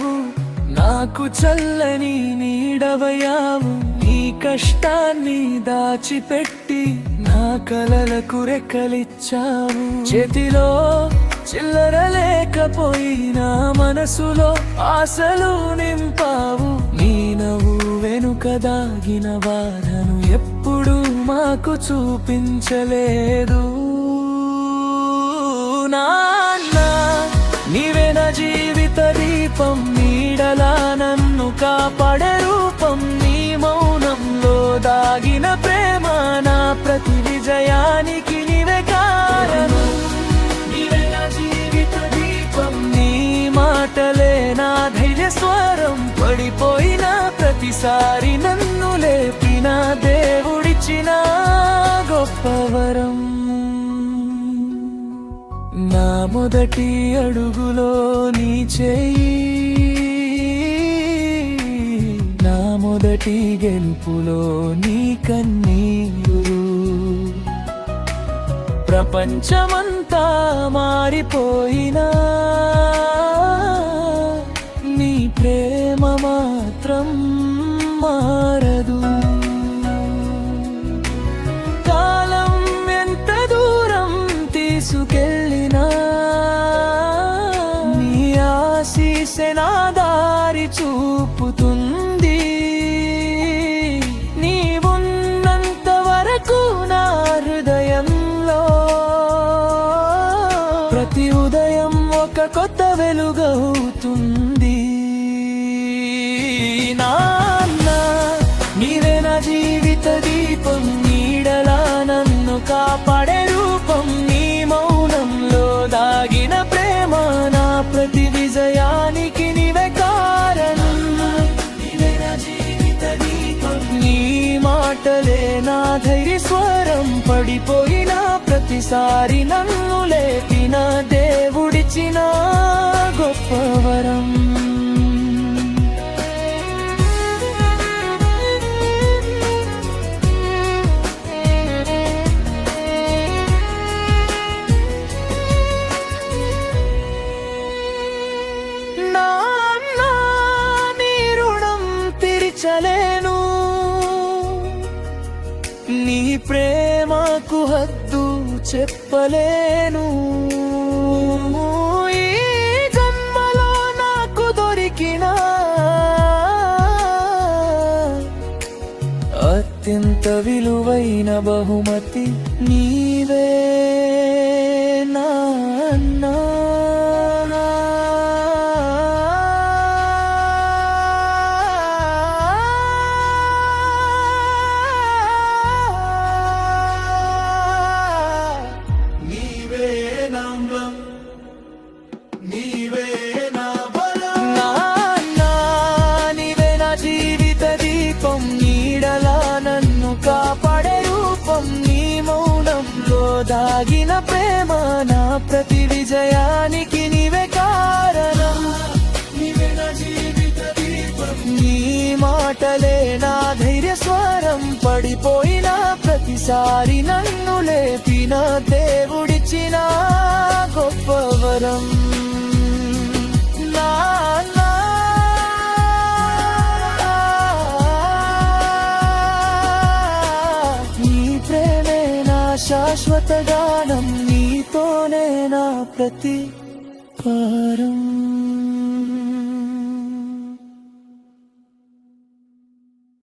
నీడవయ్యావు, నాకు చల్లని నీడవయ్యావు. నీ కష్టాన్ని దాచిపెట్టి నా కలలకు రెక్కలిచ్చావు. చేతిలో చిల్లర లేకపోయినా మనసులో ఆశలు నింపావు. నీ నవ్వు వెనుక దాగిన బాధను ఎప్పుడు మాకు చూపించలేదు. నాన్న, నీవే నా జీవిత దీపం, నీడలా నన్ను కాపాడే రూపం. నీ మౌనంలో దాగిన ప్రేమ నా ప్రతి విజయానికి నీవే కారణం. నీవే నా జీవిత దీపం, నీ మాటలే నా ధైర్య స్వరం. పడిపోయిన ప్రతిసారి నన్ను లేపిన దేవుడిచ్చిన గొప్పవరం. నా మొదటి అడుగులో నీ చేయి, నా మొదటి గెలుపులో నీ కన్నీరు. ప్రపంచమంతా మారిపోయినా నీ ప్రేమ మాత్రం మారదు. కాలం ఎంత దూరం తీసుకెళ్ళినా నీ ఆశీస్సే నా దారి చూపుతుంది. నీవున్నంత వరకు నా హృదయంలో ప్రతి ఉదయం ఒక కొత్త వెలుగవుతుంది. నాన్న, నీవే నా జీవిత దీపం, నీడలా నన్ను కాపాడే రూపం. నీ మౌనంలో దాగిన ప్రేమ నా ప్రతి విజయానికి నీవే కారణం. నీవే నా జీవిత దీపం, నీ మాటలే నా ధైర్య స్వరం. పడిపోయిన ప్రతిసారి నన్ను లేపిన దేవుడిచ్చిన గొప్పవరం. తీర్చలేను నీ ప్రేమకు హద్దు చెప్పలేను. ఈ జన్మలో నాకు దొరికిన అత్యంత విలువైన బహుమతి నీవే నాన్న. నీవే నా బలం. నాన్న, నీవే నా జీవిత దీపం, నీడలా నన్ను కాపాడే రూపం. నీ మౌనంలో దాగిన ప్రేమ నా ప్రతి విజయానికి నీవే కారణం. నీవే నా జీవిత దీపం, నీ మాటలే నా ధైర్య స్వరం. పడిపోయిన ప్రతిసారి నన్ను లేపిన దేవుడిచ్చిన గొప్పవరం. నీ ప్రేమే నా శాశ్వత గానం, నీతోనే నా ప్రతి పరం.